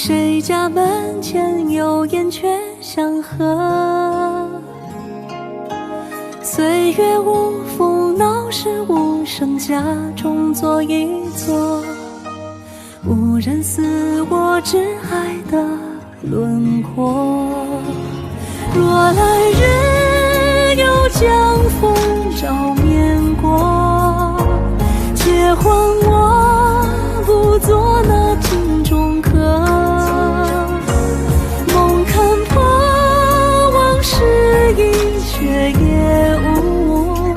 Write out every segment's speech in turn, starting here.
谁家门前有燕雀相和？岁月无负闹市无声，家中坐一坐，无人似我挚爱的轮廓。若来日有江风照面过，且还我不做那瓶中客。梦看破往事已却也无，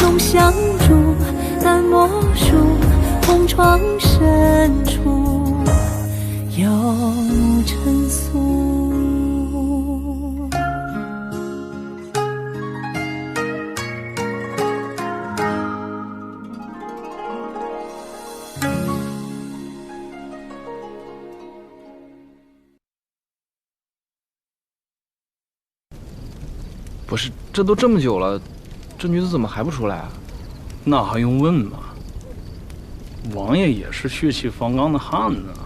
浓香烛淡墨书，红窗深处有尘俗。不是，这都这么久了，这女子怎么还不出来啊？那还用问吗？王爷也是血气方刚的汉子啊。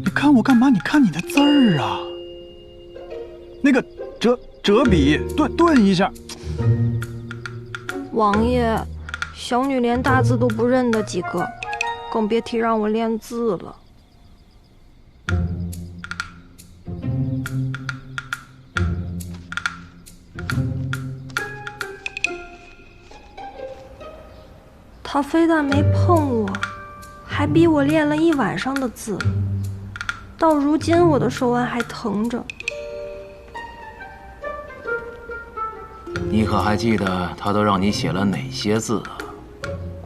你看我干嘛？你看你的字儿啊！那个折笔顿一下。王爷，小女连大字都不认得几个，更别提让我练字了。他非但没碰我，还逼我练了一晚上的字，到如今我的手腕还疼着。你可还记得他都让你写了哪些字啊？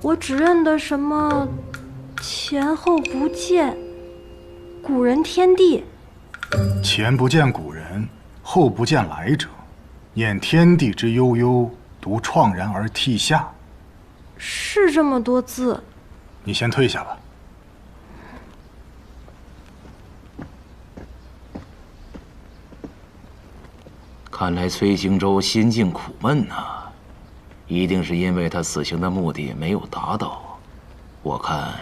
我只认得什么前后不见，古人天地。前不见古人，后不见来者，念天地之悠悠，独怆然而涕下。是这么多字。你先退下吧。看来崔行舟心境苦闷呐，一定是因为他死刑的目的没有达到。我看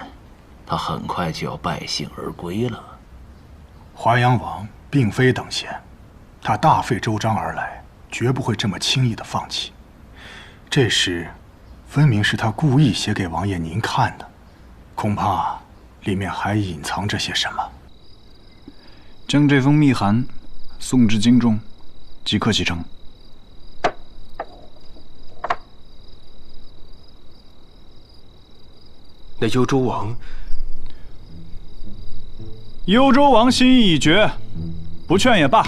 他很快就要败兴而归了。华阳王并非等闲，他大费周章而来，绝不会这么轻易的放弃。这诗分明是他故意写给王爷您看的，恐怕里面还隐藏着些什么。将这封密函送至京中，即刻启程。那幽州王，幽州王心意已决，不劝也罢。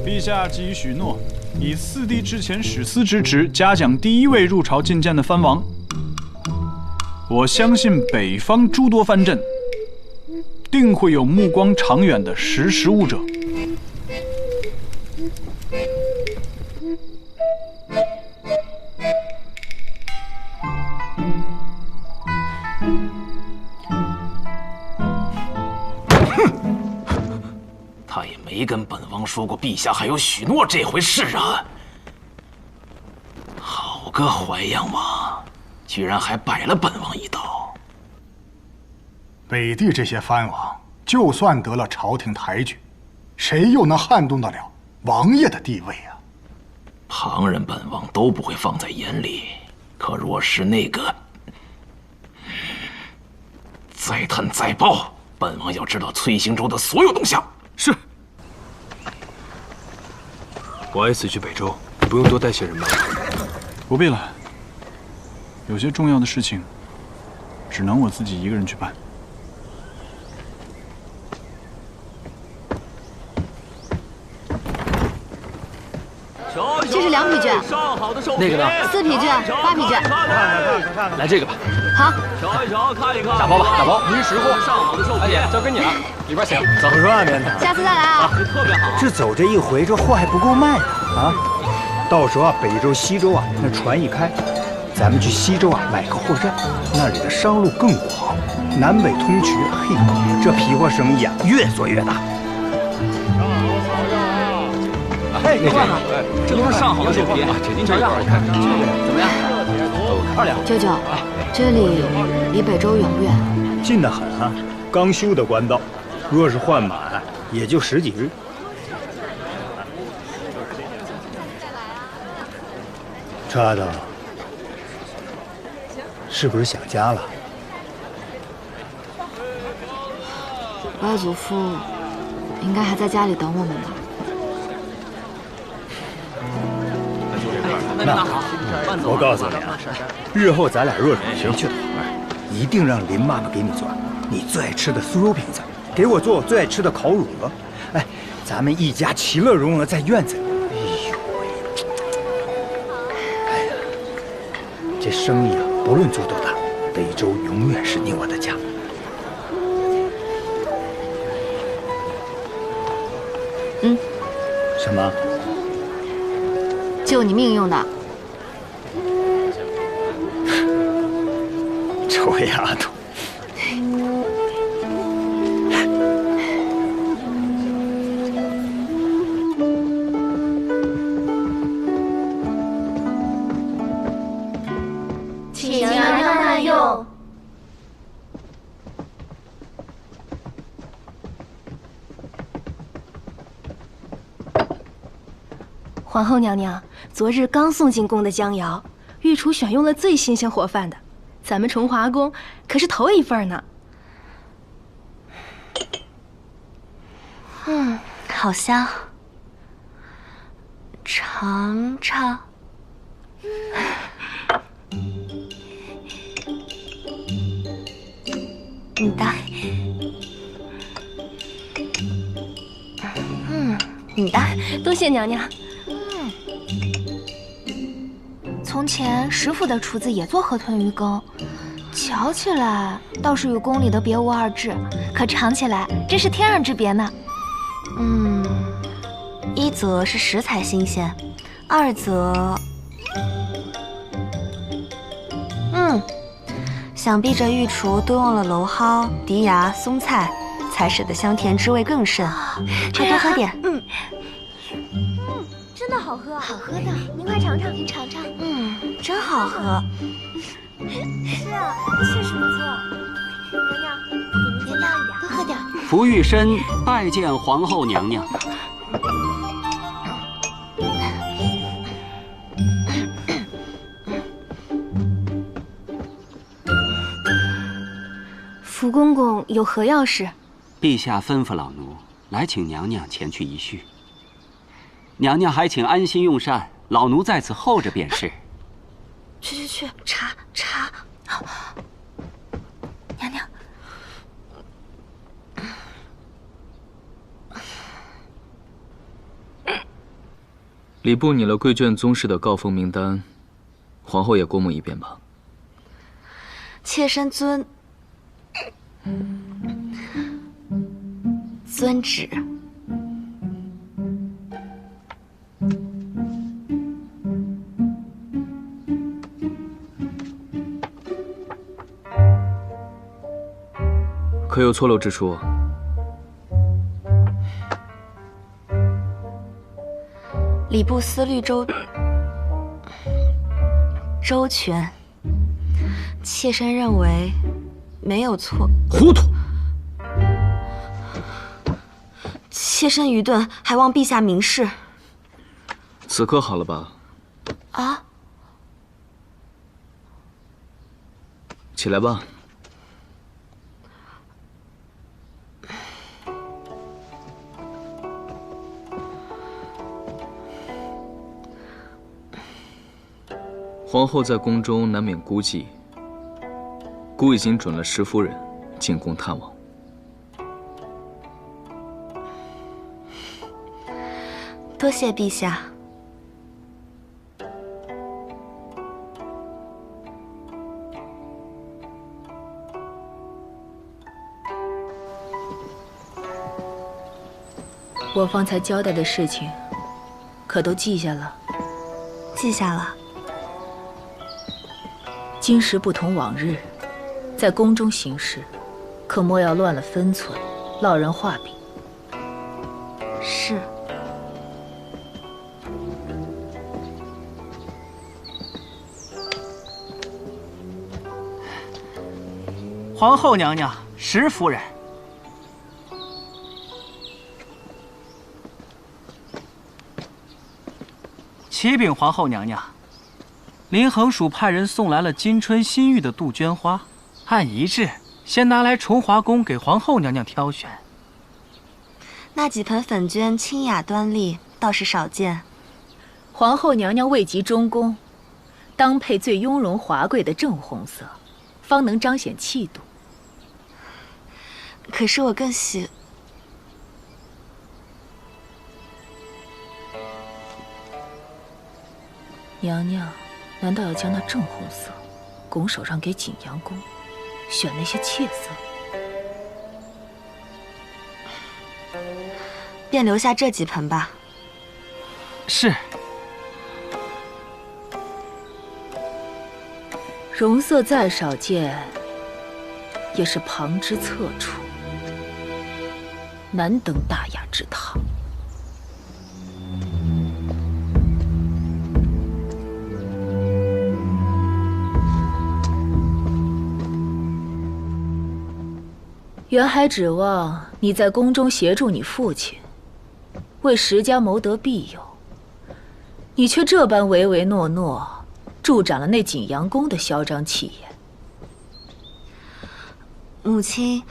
陛下既已许诺，以四帝之前史司之职，嘉奖第一位入朝觐见的藩王。我相信北方诸多藩镇，定会有目光长远的识时务者。他也没跟本王说过陛下还有许诺这回事啊！好个淮阳王，居然还摆了本王一道。北地这些藩王，就算得了朝廷抬举，谁又能撼动得了王爷的地位啊？旁人本王都不会放在眼里，可若是那个，再探再报，本王要知道崔行舟的所有动向。是。王爷此去北周，不用多带些人吧？不必了，有些重要的事情，只能我自己一个人去办。这是2匹绢，那个呢4匹绢，8匹绢。来这个吧。好，瞧一瞧，看一看。打包吧，打包。您识货，上好的寿品，交给你了，里边请。走，不是外面的，下次再来啊。特别好。这走这一回，这货还不够卖呢啊！到时候啊，北周、西周啊，那船一开，咱们去西周啊买个货站，那里的商路更广，南北通衢，嘿，这皮货生意啊越做越大。哎，那个，这都是上好的酒皮，请您瞧瞧，看看怎么样？2两。舅舅，这里离北周远不远？近得很啊，刚修的官道，若是换马，也就10几日。叉子，是不是想家了？外祖父应该还在家里等我们吧？那好，我告诉你啊，日后咱俩若是回去了，一定让林妈妈给你做你最爱吃的酥油饼子，给我做我最爱吃的烤乳鹅。哎，咱们一家其乐融融在院子里。哎呦喂！哎呀，这生意啊，不论做多大，北周永远是你我的家。嗯。什么？救你命用的。臭丫头。请娘娘慢用。皇后娘娘，昨日刚送进宫的姜瑶，御厨选用了最新鲜活泛的，咱们崇华宫可是头一份呢。好香，尝尝。你的，你的，多谢娘娘。从前石府的厨子也做河豚鱼羹，瞧起来倒是与宫里的别无二致，可尝起来真是天壤之别呢。一则是食材新鲜，二则，想必这御厨多用了蒌蒿、荻芽、松菜，才使得香甜之味更甚。快多喝点。真的好喝，好喝的，您快尝尝，您尝尝。真好喝。是啊，确实不错。娘娘，给您尽量一点，多喝点。福玉申拜见皇后娘娘。福公公有何要事？陛下吩咐老奴来请娘娘前去一叙。娘娘还请安心用膳，老奴在此候着便是。去，茶。娘娘，礼部拟了贵眷宗室的告封名单，皇后也过目一遍吧。妾身遵旨。可有错漏之处？礼部思虑周全，妾身认为没有错。糊涂！妾身愚钝，还望陛下明示。此刻好了吧？啊！起来吧。皇后在宫中难免孤寂，孤已经准了石夫人进宫探望。多谢陛下。我方才交代的事情，可都记下了？记下了。今时不同往日，在宫中行事，可莫要乱了分寸，落人话柄。是。皇后娘娘，石夫人。启禀皇后娘娘，林衡署派人送来了金春新玉的杜鹃花，按仪制先拿来崇华宫给皇后娘娘挑选。那几盆粉绢清雅端丽，倒是少见。皇后娘娘位极中宫，当配最雍容华贵的正红色，方能彰显气度。可是我更喜……娘娘，难道要将那正红色拱手让给景阳宫，选那些怯色？便留下这几盆吧。是。容色再少见，也是旁支侧出，难登大雅之堂。原还指望你在宫中协助你父亲，为石家谋得庇佑，你却这般唯唯诺诺，助长了那景阳宫的嚣张气焰。母亲，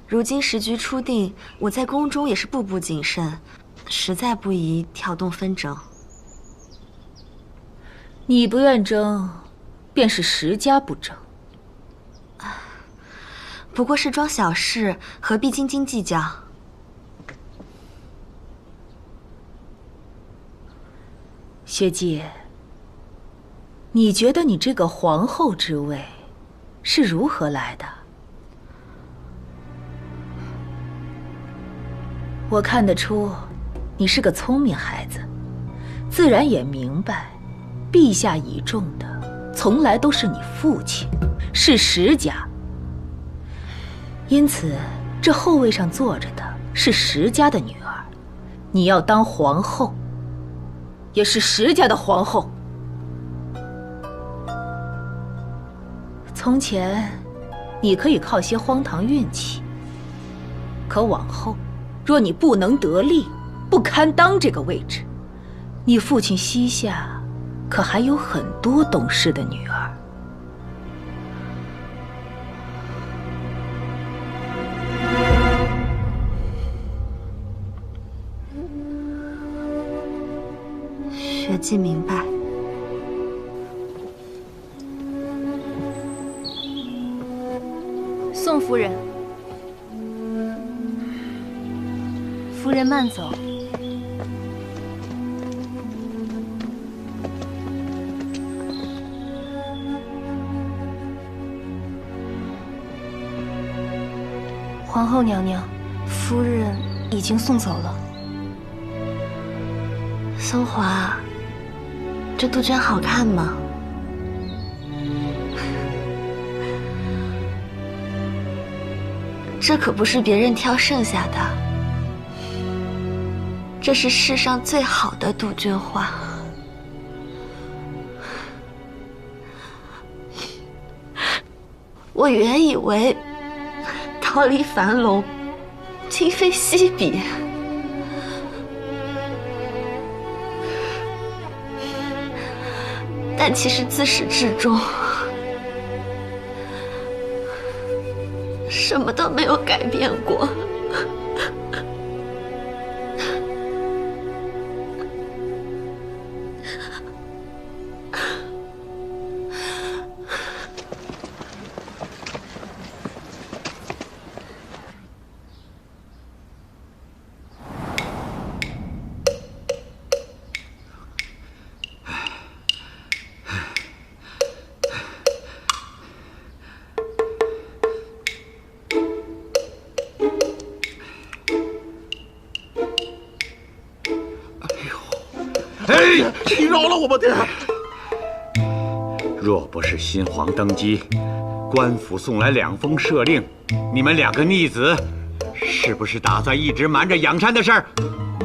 如今时局初定，我在宫中也是步步谨慎，实在不宜挑动纷争。你不愿争，便是石家不争。不过是桩小事，何必斤斤计较？学姐，你觉得你这个皇后之位是如何来的？我看得出，你是个聪明孩子，自然也明白，陛下倚重的从来都是你父亲，是石家。因此，这后位上坐着的是石家的女儿，你要当皇后，也是石家的皇后。从前，你可以靠些荒唐运气，可往后，若你不能得力，不堪当这个位置，你父亲膝下可还有很多懂事的女儿。学季明白。宋夫人，夫人慢走。皇后娘娘，夫人已经送走了。松华，这杜鹃好看吗？这可不是别人挑剩下的，这是世上最好的杜鹃花。我原以为逃离樊笼，今非昔比。但其实自始至终，什么都没有改变过。哎，你饶了我吧，爹！若不是新皇登基，官府送来2封赦令，你们2个逆子，是不是打算一直瞒着养山的事儿？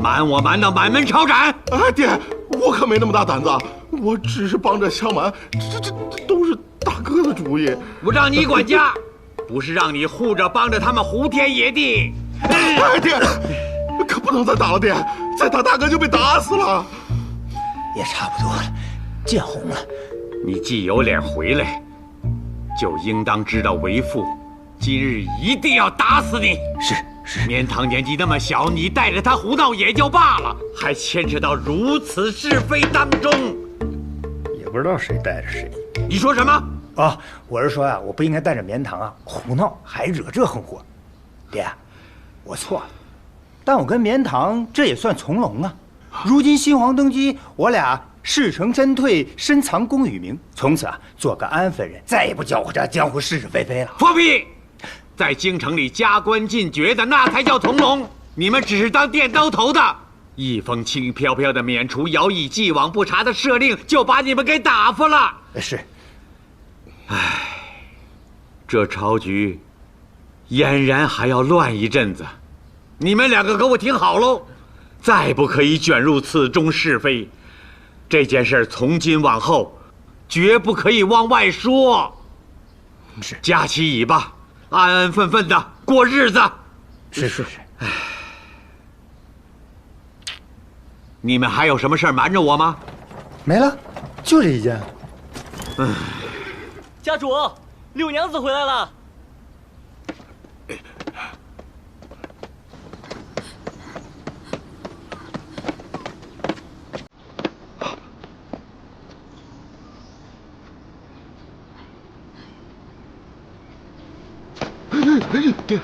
瞒我瞒到满门抄斩！哎，爹，我可没那么大胆子，我只是帮着相瞒，这都是大哥的主意。我让你管家，不是让你护着帮着他们胡天野地。哎，爹，可不能再打了，爹，再打大哥就被打死了。也差不多了，见红了。你既有脸回来，就应当知道为父今日一定要打死你。是。绵堂年纪那么小，你带着他胡闹也就罢了，还牵扯到如此是非当中，也不知道谁带着谁。你说什么？啊，我是说啊，我不应该带着绵堂啊胡闹，还惹这横祸。爹，我错了，但我跟绵堂这也算从龙啊。如今新皇登基，我俩事成身退，深藏功与名，从此啊做个安分人，再也不搅和这江湖是是非非了。放屁！在京城里加官进爵的，那才叫从龙。你们只是当垫刀头的，一封轻飘飘的免除徭役、既往不查的赦令，就把你们给打发了。是。唉，这朝局俨然还要乱一阵子。你们2个给我听好喽，再不可以卷入此中是非。这件事从今往后，绝不可以往外说。是。夹起尾巴，安安分分的过日子。是。你们还有什么事儿瞒着我吗？没了，就这一件。家主，六娘子回来了。爹，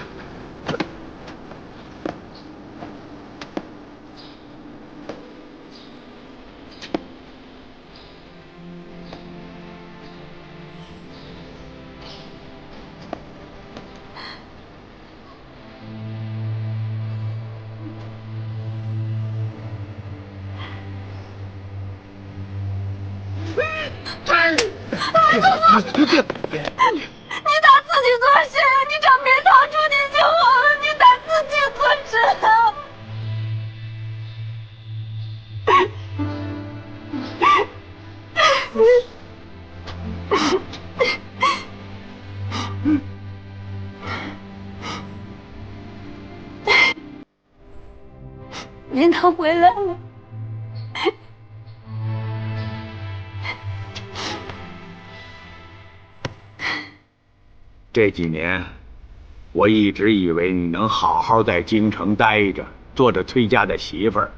你打自己做事，你找绵堂出庭就好了，你打自己做事啊！绵堂回来了。这几年，我一直以为你能好好在京城待着，做着崔家的媳妇儿，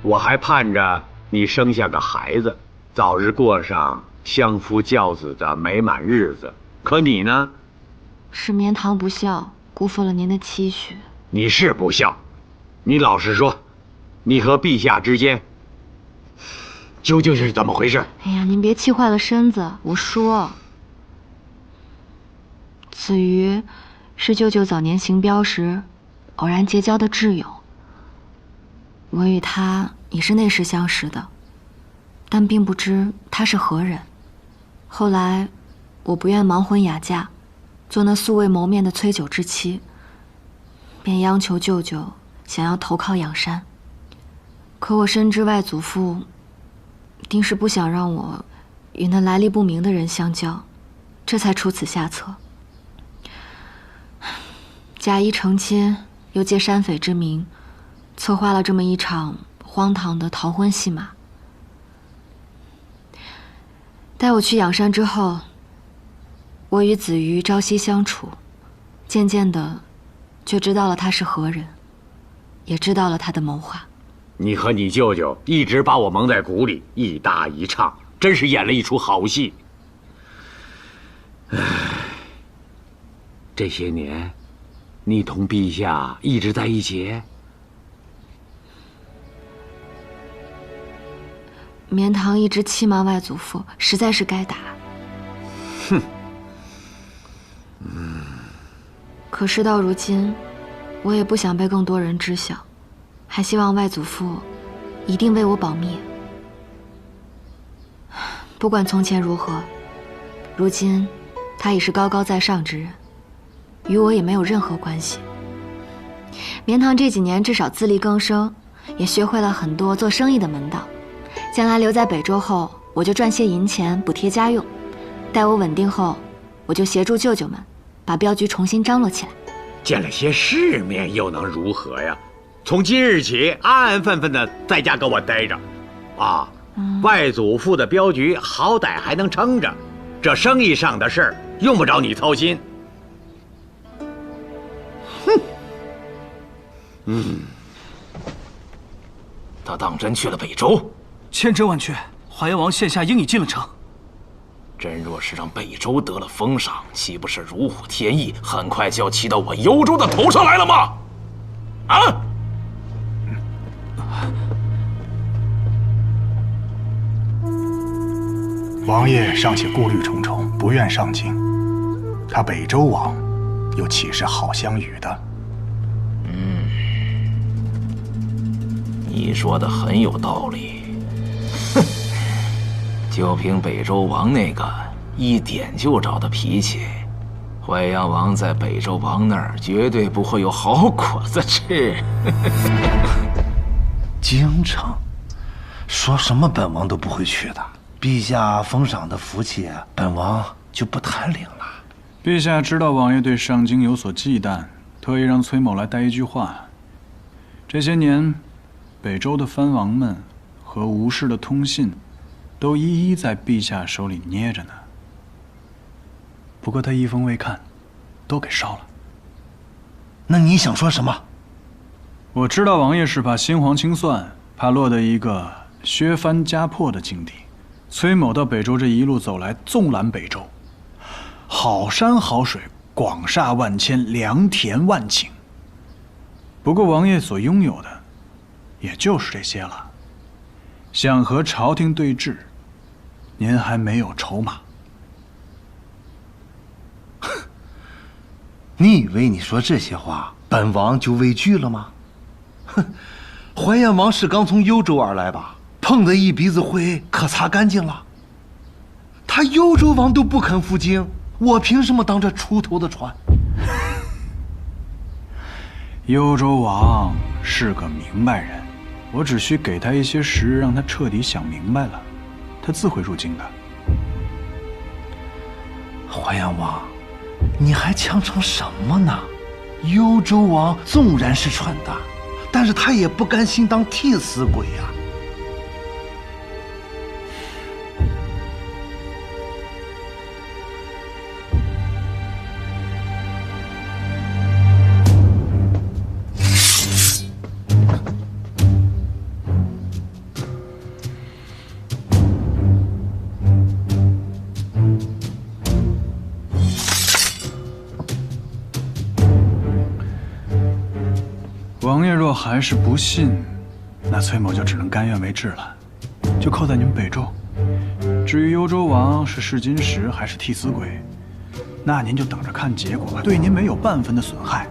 我还盼着你生下个孩子，早日过上相夫教子的美满日子。可你呢？是绵堂不孝，辜负了您的期许。你是不孝，你老实说，你和陛下之间究竟是怎么回事？哎呀，您别气坏了身子。我说，子瑜是舅舅早年行镖时偶然结交的挚友，我与他也是那时相识的，但并不知他是何人。后来我不愿盲婚哑嫁，做那素未谋面的崔九之妻，便央求舅舅想要投靠养山。可我深知外祖父定是不想让我与那来历不明的人相交，这才出此下策，假意成亲，又借山匪之名，策划了这么一场荒唐的逃婚戏码。带我去养山之后，我与子瑜朝夕相处，渐渐的就知道了他是何人，也知道了他的谋划。你和你舅舅一直把我蒙在鼓里，一搭一唱，真是演了一出好戏。唉，这些年，你同陛下一直在一起？绵堂一直欺瞒外祖父，实在是该打。哼。可事到如今，我也不想被更多人知晓，还希望外祖父一定为我保密。不管从前如何，如今，他已是高高在上之人，与我也没有任何关系。绵堂这几年至少自力更生，也学会了很多做生意的门道。将来留在北周后，我就赚些银钱补贴家用。待我稳定后，我就协助舅舅们把镖局重新张罗起来。见了些世面又能如何呀？从今日起，安安分分的在家给我待着，啊，外祖父的镖局好歹还能撑着，这生意上的事儿用不着你操心。哼，他当真去了北周？千真万确，华阳王现下应已进了城。真若是让北周得了封赏，岂不是如虎添翼，很快就要骑到我幽州的头上来了吗？啊！王爷尚且顾虑重重，不愿上京，他北周王又岂是好相与的？你说的很有道理。哼，就凭北周王那个一点就着的脾气，淮阳王在北周王那儿绝对不会有好果子吃。京城，说什么本王都不会去的。陛下封赏的福气，本王就不太领了。陛下知道王爷对上京有所忌惮，特意让崔某来带一句话：这些年，北周的藩王们和吴氏的通信，都一一在陛下手里捏着呢。不过他一封未看，都给烧了。那你想说什么？我知道王爷是怕心惶清算，怕落得一个削藩家破的境地。崔某到北周这一路走来，纵览北周，好山好水，广厦万千，良田万顷。不过王爷所拥有的，也就是这些了。想和朝廷对峙，您还没有筹码。你以为你说这些话，本王就畏惧了吗？哼，淮阳王是刚从幽州而来吧？碰得一鼻子灰，可擦干净了。他幽州王都不肯赴京，我凭什么当这出头的船？幽州王是个明白人，我只需给他一些时日，让他彻底想明白了，他自会入京的。淮阳王，你还强成什么呢？幽州王纵然是蠢蛋，但是他也不甘心当替死鬼呀。王爷若还是不信，那崔某就只能甘愿为之了，就扣在你们北周。至于幽州王是试金石还是替死鬼，那您就等着看结果吧，对您没有半分的损害。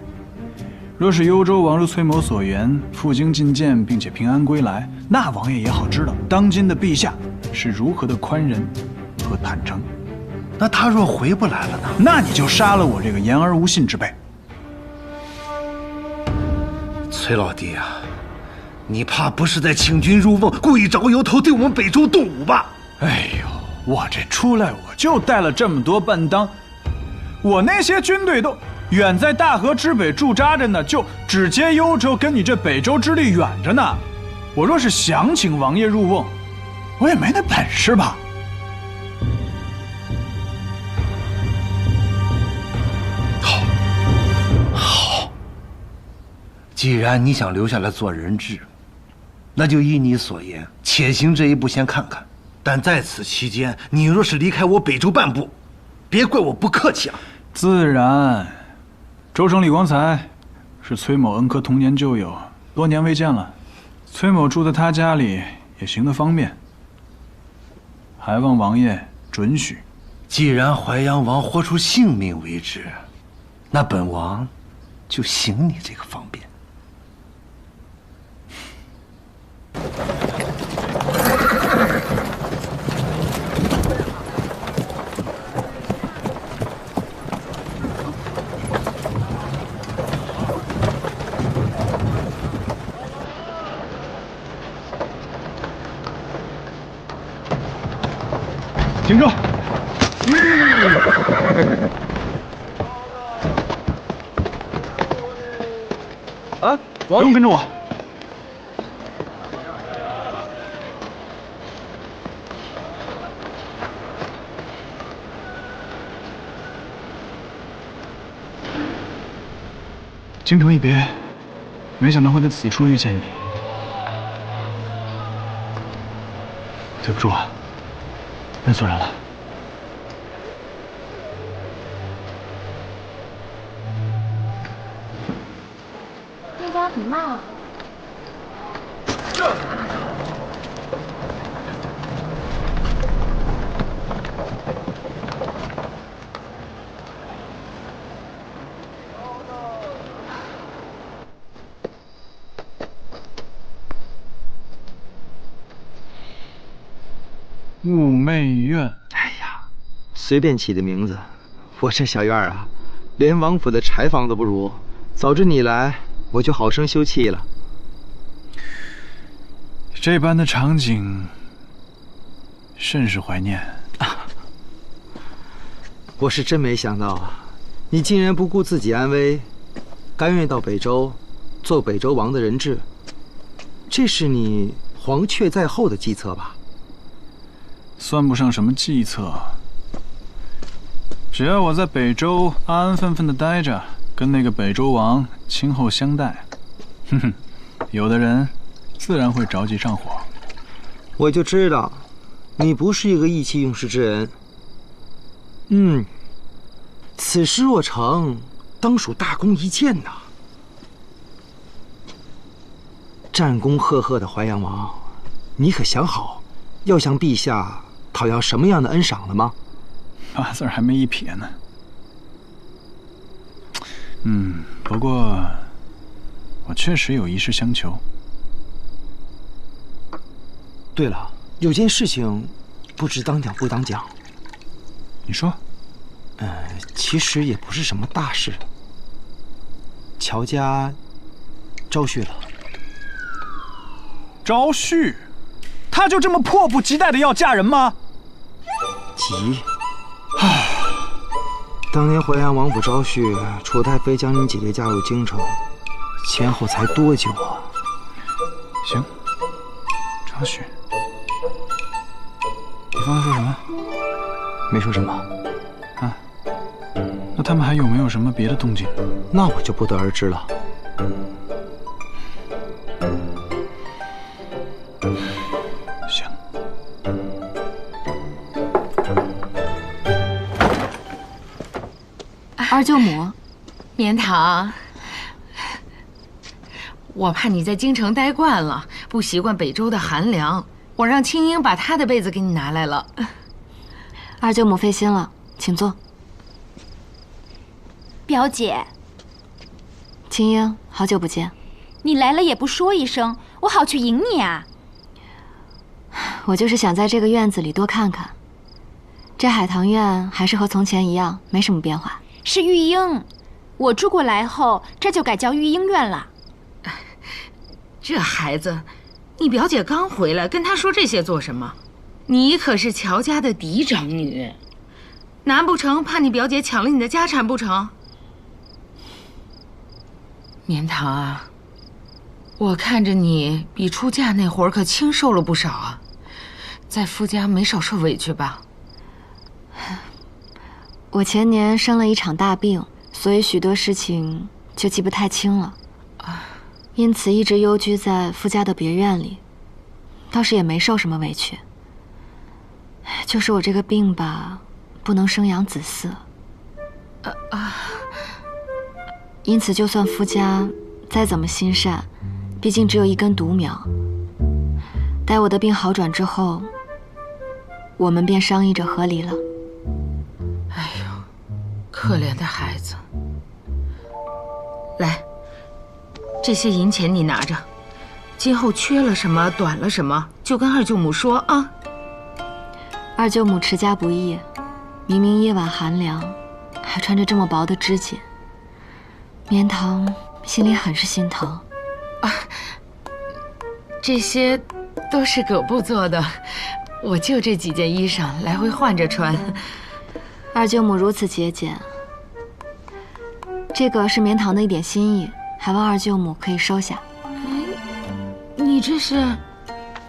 若是幽州王如崔某所言，赴京觐见并且平安归来，那王爷也好知道当今的陛下是如何的宽仁和坦诚。那他若回不来了呢？那你就杀了我这个言而无信之辈。崔老弟啊，你怕不是在请君入瓮，故意找由头对我们北周动武吧？哎呦，我这出来我就带了这么多伴当，我那些军队都远在大河之北驻扎着呢，就只接幽州，跟你这北周之地远着呢。我若是想请王爷入瓮，我也没那本事吧。既然你想留下来做人质，那就依你所言，且行这一步先看看。但在此期间，你若是离开我北周半步，别怪我不客气啊。自然，周城李光才是崔某恩科童年旧友，多年未见了。崔某住在他家里也行得方便，还望王爷准许。既然淮阳王豁出性命为之，那本王就行你这个方便。停住！啊，不用跟着我。京城一别，没想到会在此处遇见你。对不住啊，认错人了。那家怎么卖啊？寤寐院。哎呀，随便起的名字。我这小院啊，连王府的柴房都不如。早知你来，我就好生休憩了。这般的场景，甚是怀念。我是真没想到啊，你竟然不顾自己安危，甘愿到北周，做北周王的人质。这是你黄雀在后的计策吧？算不上什么计策，只要我在北周安安分分的待着，跟那个北周王亲厚相待，哼哼，有的人自然会着急上火。我就知道，你不是一个意气用事之人。此事若成，当属大功一件呐。战功赫赫的淮阳王，你可想好要向陛下讨要什么样的恩赏了吗？8字还没一撇呢。不过我确实有一事相求。对了，有件事情，不知当讲不当讲。你说。其实也不是什么大事。乔家招婿了。招婿？她就这么迫不及待的要嫁人吗？急。当年淮阳王府招婿楚太妃将你姐姐嫁入京城，前后才多久啊？行，招婿。你刚才说什么？没说什么。啊？那他们还有没有什么别的动静？那我就不得而知了。行。二舅母，绵堂，我怕你在京城待惯了，不习惯北周的寒凉，我让青英把她的被子给你拿来了。二舅母费心了，请坐。表姐，青英，好久不见。你来了也不说一声，我好去迎你啊。我就是想在这个院子里多看看。这海棠院还是和从前一样，没什么变化。是玉英，我住过来后，这就改叫玉英院了。这孩子，你表姐刚回来，跟她说这些做什么？你可是乔家的嫡长女，难不成怕你表姐抢了你的家产不成？绵堂啊，我看着你比出嫁那会儿可清瘦了不少啊，在夫家没少受委屈吧？我前年生了一场大病，所以许多事情就记不太清了，因此一直幽居在夫家的别院里，倒是也没受什么委屈。就是我这个病吧，不能生养子嗣，因此就算夫家再怎么心善，毕竟只有一根独苗。待我的病好转之后，我们便商议着和离了。哎呦，可怜的孩子。来，这些银钱你拿着，今后缺了什么、短了什么，就跟二舅母说啊。二舅母持家不易，明明夜晚寒凉，还穿着这么薄的织锦，绵堂心里很是心疼。啊，这些都是葛布做的，我就这几件衣裳来回换着穿。二舅母如此节俭，这个是绵堂的一点心意，还望二舅母可以收下。你这是？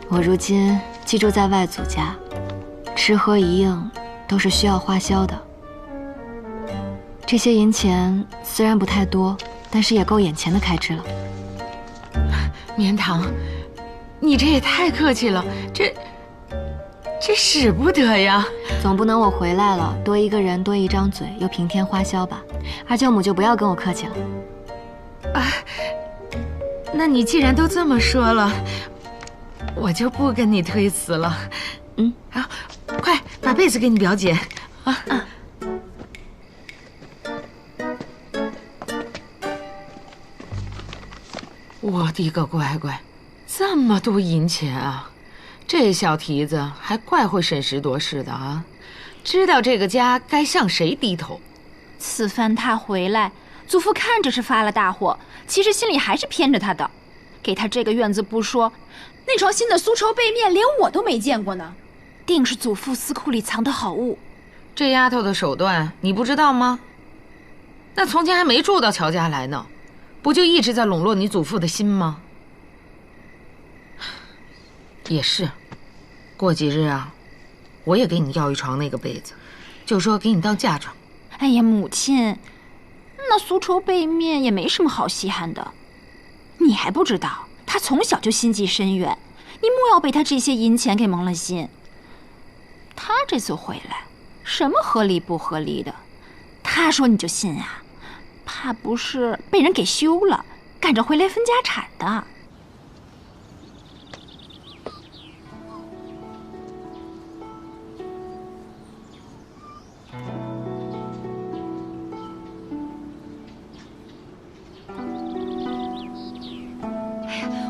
我如今寄住在外祖家，吃喝一应都是需要花销的。这些银钱虽然不太多，但是也够眼前的开支了。绵堂，你这也太客气了，这使不得呀！总不能我回来了，多一个人多一张嘴，又平添花销吧？二舅母就不要跟我客气了。啊，那你既然都这么说了，我就不跟你推辞了。好，快把被子给你表姐啊！我的个乖乖，这么多银钱啊！这小蹄子还怪会审时度势的啊，知道这个家该向谁低头。此番他回来，祖父看着是发了大火，其实心里还是偏着他的。给他这个院子不说，那床新的苏绸被面连我都没见过呢，定是祖父私库里藏的好物。这丫头的手段你不知道吗？那从前还没住到乔家来呢，不就一直在笼络你祖父的心吗？也是，过几日啊，我也给你要一床那个被子，就说给你当嫁妆。哎呀，母亲，那苏绸被面也没什么好稀罕的，你还不知道，他从小就心计深远，你莫要被他这些银钱给蒙了心。他这次回来，什么合理不合理的，他说你就信啊？怕不是被人给休了，赶着回来分家产的。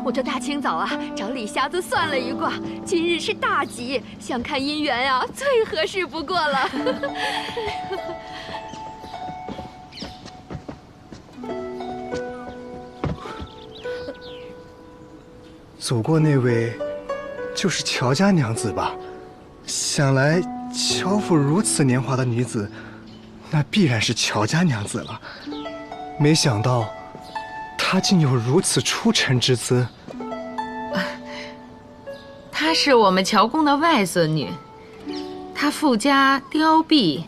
我这大清早啊，找李瞎子算了一卦，今日是大吉，想看姻缘呀，最合适不过了。走过那位，就是乔家娘子吧？想来乔府如此年华的女子，那必然是乔家娘子了。没想到，她竟有如此出尘之姿。她是我们乔公的外孙女，她父家凋敝，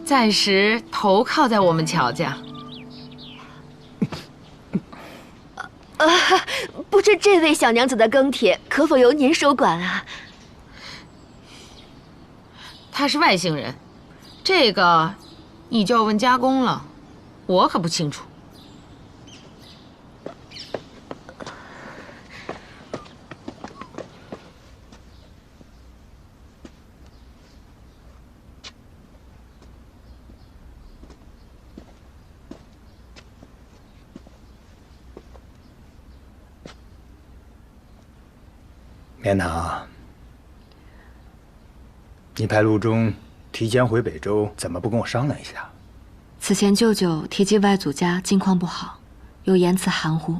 暂时投靠在我们乔家。不知这位小娘子的庚帖可否由您收管啊？她是外姓人，这个你就要问家公了，我可不清楚。绵堂，你派陆中提前回北周，怎么不跟我商量一下？此前舅舅提及外祖家境况不好，又言辞含糊，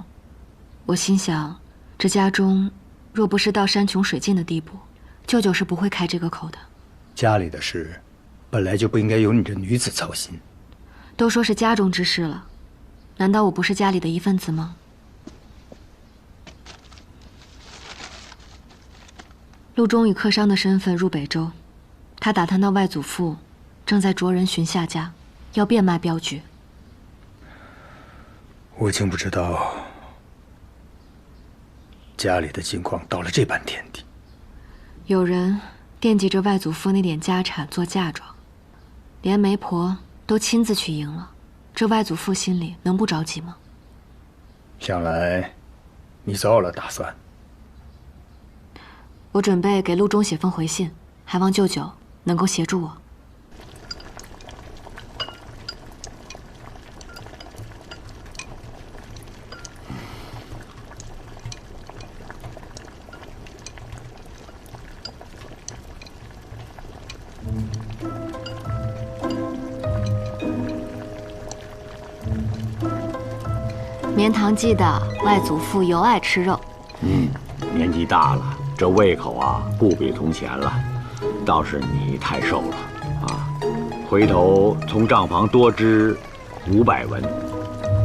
我心想，这家中若不是到山穷水尽的地步，舅舅是不会开这个口的。家里的事，本来就不应该由你这女子操心。都说是家中之事了，难道我不是家里的一份子吗？陆中以客商的身份入北周，他打探到外祖父正在着人寻夏家，要变卖镖局。我竟不知道家里的境况到了这般田地。有人惦记着外祖父那点家产做嫁妆，连媒婆都亲自去迎了，这外祖父心里能不着急吗？想来你早有了打算。我准备给陆中写封回信，还望舅舅能够协助我。绵堂记得外祖父尤爱吃肉。年纪大了，这胃口啊不比从前了。倒是你太瘦了啊！回头从账房多支500文，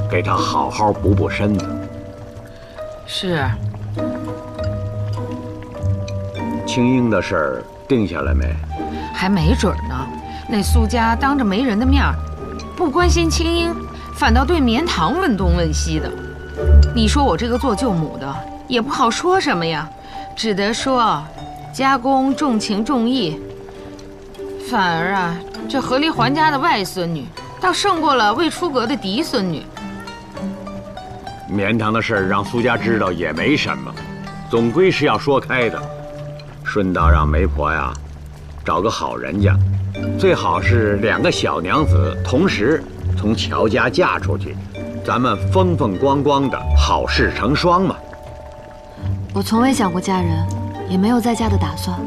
给他好好补补身子。是。青英的事儿定下来没？还没准呢。那苏家当着媒人的面，不关心青英，反倒对绵堂问东问西的。你说我这个做舅母的也不好说什么呀，只得说家公重情重义。反而啊，这和离还家的外孙女倒胜过了未出阁的嫡孙女。绵堂的事儿让苏家知道也没什么，总归是要说开的。顺道让媒婆呀找个好人家，最好是2个小娘子同时从乔家嫁出去，咱们风风光光的，好事成双嘛。我从未想过嫁人，也没有再嫁的打算。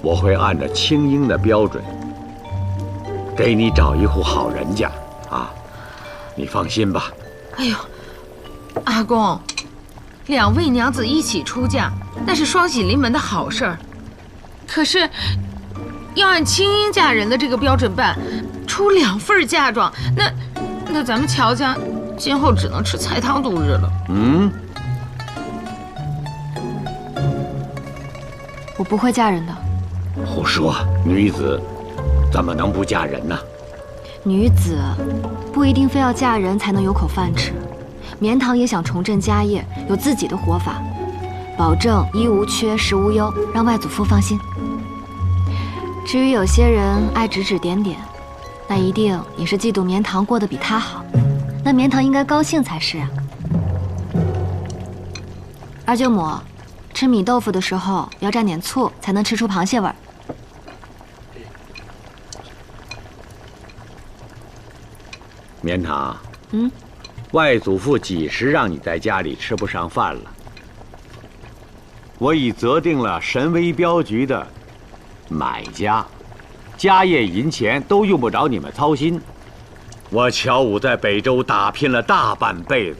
我会按照青英的标准，给你找一户好人家啊，你放心吧。哎呦，阿公，2位娘子一起出嫁，那是双喜临门的好事儿。可是，要按青英嫁人的这个标准办，出2份嫁妆，那咱们乔家今后只能吃菜汤度日了。我不会嫁人的。胡说，女子怎么能不嫁人呢？女子不一定非要嫁人才能有口饭吃。绵堂也想重振家业，有自己的活法，保证衣无缺，食无忧，让外祖父放心。至于有些人爱指指点点，那一定也是嫉妒绵堂过得比他好，那绵堂应该高兴才是啊。二舅母，吃米豆腐的时候要蘸点醋，才能吃出螃蟹味儿。绵堂，外祖父几时让你在家里吃不上饭了？我已择定了神威镖局的买家，家业银钱都用不着你们操心。我乔武在北周打拼了大半辈子，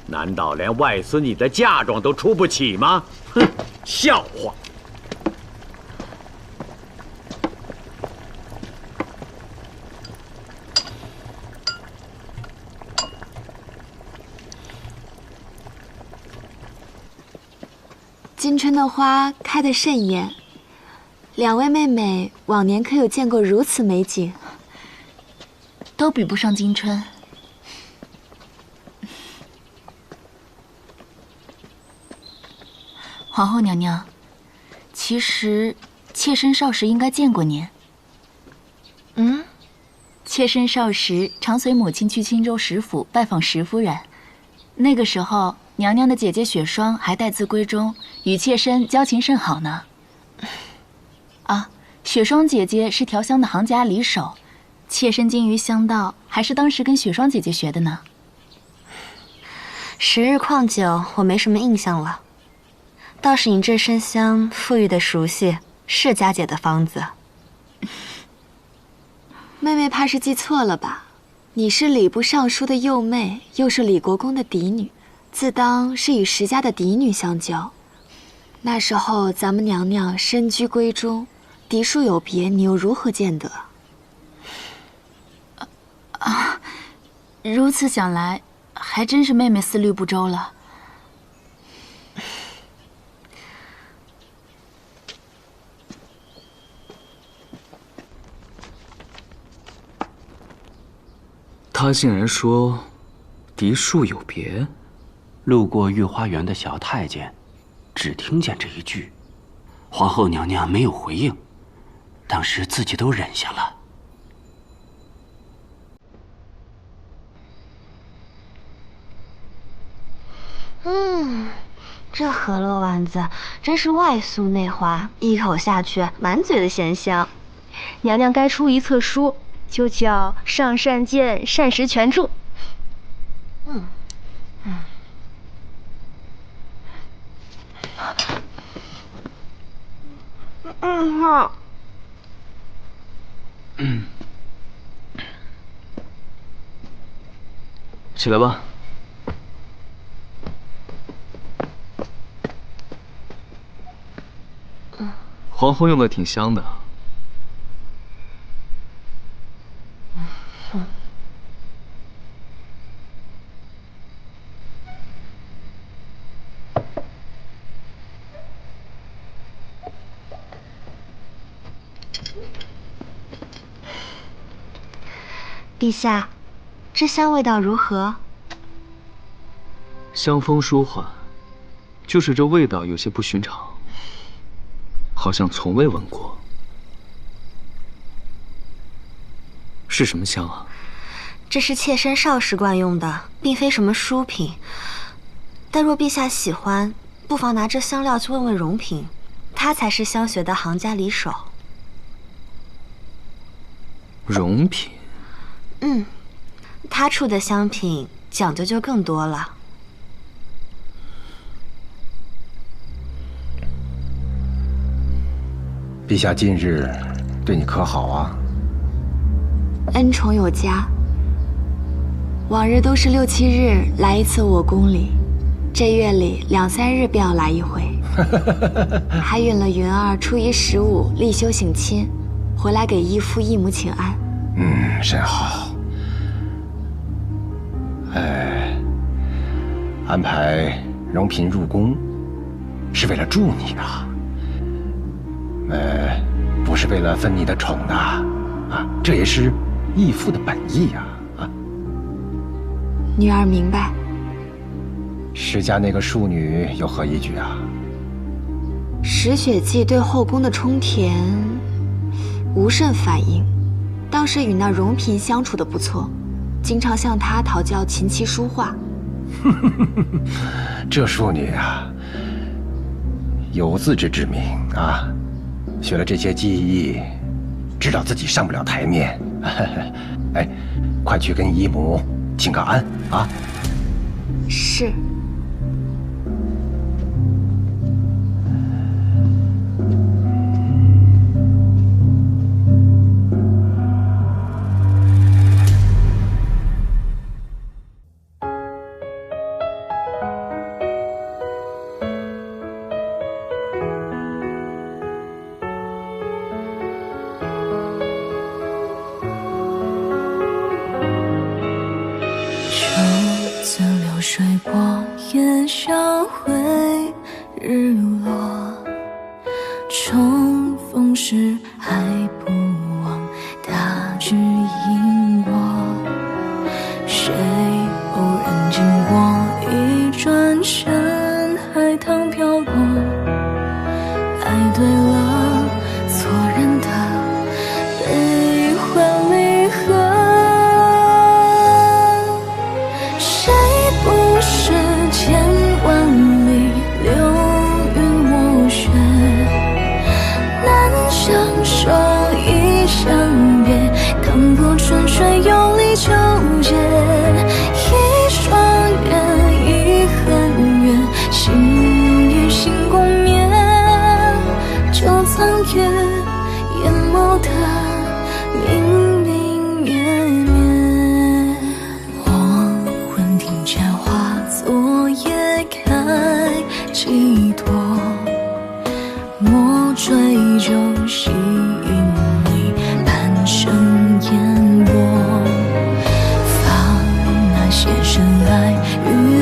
难道连外孙女的嫁妆都出不起吗？哼，笑话！今春的花开得甚艳，2位妹妹往年可有见过如此美景？都比不上今春。皇后娘娘，其实妾身少时应该见过您。妾身少时常随母亲去青州石府拜访石夫人，那个时候娘娘的姐姐雪霜还待字闺中，与妾身交情甚好呢。啊，雪霜姐姐是调香的行家里手，妾身精于香道，还是当时跟雪霜姐姐学的呢。时日况久，我没什么印象了。倒是你这身香馥郁的熟悉，是佳姐的方子。妹妹怕是记错了吧？你是礼部尚书的幼妹，又是李国公的嫡女，自当是与石家的嫡女相交。那时候咱们娘娘身居闺中，嫡庶有别，你又如何见得？如此想来，还真是妹妹思虑不周了。他竟然说嫡庶有别。路过御花园的小太监只听见这一句，皇后娘娘没有回应，当时自己都忍下了。这河洛丸子真是外酥内滑，一口下去满嘴的咸香。娘娘该出一册书，就叫《上善见膳食全注》。起来吧。皇后用的挺香的，陛下，这香味道如何？香风舒缓，就是这味道有些不寻常，好像从未闻过。是什么香啊？这是妾身少时惯用的，并非什么淑品。但若陛下喜欢，不妨拿这香料去问问荣嫔，她才是香学的行家里手。荣嫔？她处的香品讲究就更多了。陛下近日对你可好啊？恩宠有加。往日都是6、7日来一次我宫里，这月里2、3日便要来一回。还允了云儿初1、15立休省亲，回来给义父义母请安。甚好。安排荣嫔入宫，是为了助你的，不是为了分你的宠的，啊，这也是义父的本意呀，啊。女儿明白。石家那个庶女有何依据啊？石雪霁对后宫的充填无甚反应，倒是与那荣嫔相处的不错，经常向她讨教琴棋书画。这淑女啊，有自知之明啊，学了这些技艺，知道自己上不了台面。哎，快去跟姨母请个安啊！是。水波夜消回日落，重逢时还不忘大致因果。谁偶然经过，一转身海棠飘落。爱对了错人的悲欢离合。千万里流云卧雪，难相守亦相别，当波春水有力纠结。一双人，一恨怨，心与心共眠。就藏月眼眸的明明灭灭。黄昏庭前花昨夜开几朵，莫追究细雨里半生烟波。放那些深爱与